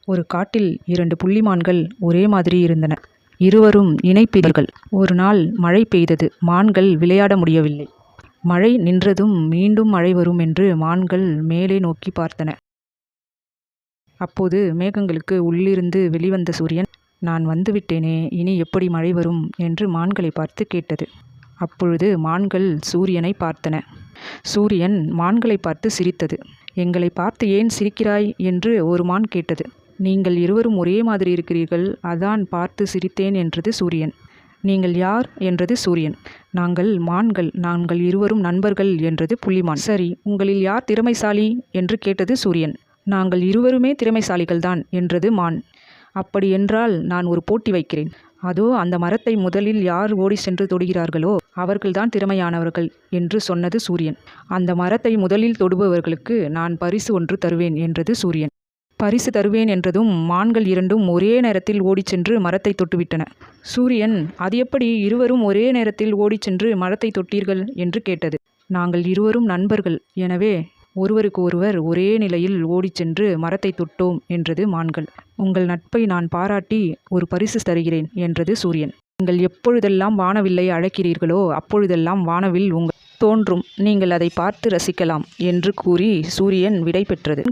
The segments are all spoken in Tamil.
ஒரு காட்டில் 2 புள்ளிமான்கள் ஒரே மாதிரி இருந்தன. இருவரும் இணைப்பிரிகள். ஒரு நாள் மழை பெய்தது. மான்கள் விளையாட முடியவில்லை. மழை நின்றதும் மீண்டும் மழை வரும் என்று மான்கள் மேலே நோக்கி பார்த்தன. அப்போது மேகங்களுக்கு உள்ளிருந்து வெளிவந்த சூரியன், நான் வந்துவிட்டேனே, இனி எப்படி மழை வரும் என்று மான்களை பார்த்து கேட்டது. அப்பொழுது மான்கள் சூரியனை பார்த்தன. சூரியன் மான்களை பார்த்து சிரித்தது. எங்களை பார்த்து ஏன் சிரிக்கிறாய் என்று ஒரு மான் கேட்டது. நீங்கள் இருவரும் ஒரே மாதிரி இருக்கிறீர்கள், அதான் பார்த்து சிரித்தேன் என்றது சூரியன். நீங்கள் யார் என்றது சூரியன். நாங்கள் மான்கள், நாங்கள் இருவரும் நண்பர்கள் என்றது புள்ளிமான். சரி, உங்களில் யார் திறமைசாலி என்று கேட்டது சூரியன். நாங்கள் இருவருமே திறமைசாலிகள்தான் என்றது மான். அப்படி என்றால் நான் ஒரு போட்டி வைக்கிறேன். அதோ அந்த மரத்தை முதலில் யார் ஓடி சென்று தொடுகிறார்களோ அவர்கள்தான் திறமையானவர்கள் என்று சொன்னது சூரியன். அந்த மரத்தை முதலில் தொடுபவர்களுக்கு நான் பரிசு ஒன்று தருவேன் என்றது சூரியன். பரிசு தருவேன் என்றதும் மான்கள் இரண்டும் ஒரே நேரத்தில் ஓடிச் சென்று மரத்தை தொட்டுவிட்டன. சூரியன், அது எப்படி இருவரும் ஒரே நேரத்தில் ஓடிச் சென்று மரத்தை தொட்டீர்கள் என்று கேட்டது. நாங்கள் இருவரும் நண்பர்கள், எனவே ஒருவருக்கு ஒருவர் ஒரே நிலையில் ஓடிச் சென்று மரத்தை தொட்டோம் என்றது மான்கள். உங்கள் நட்பை நான் பாராட்டி ஒரு பரிசு தருகிறேன் என்றது சூரியன். நீங்கள் எப்பொழுதெல்லாம் வானவில்லை அழைக்கிறீர்களோ அப்பொழுதெல்லாம் வானவில் உங்கள் தோன்றும், நீங்கள் அதை பார்த்து ரசிக்கலாம் என்று கூறி சூரியன் விடை பெற்றது.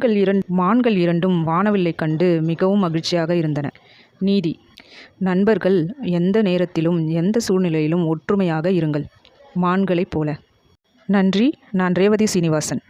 மான்கள் இரண்டும் வானவில்லை கண்டு மிகவும் மகிழ்ச்சியாக இருந்தன. நீதி: நண்பர்கள் எந்த நேரத்திலும் எந்த சூழ்நிலையிலும் ஒற்றுமையாக இருங்கள், மான்களைப் போல. நன்றி. நான் ரேவதி சீனிவாசன்.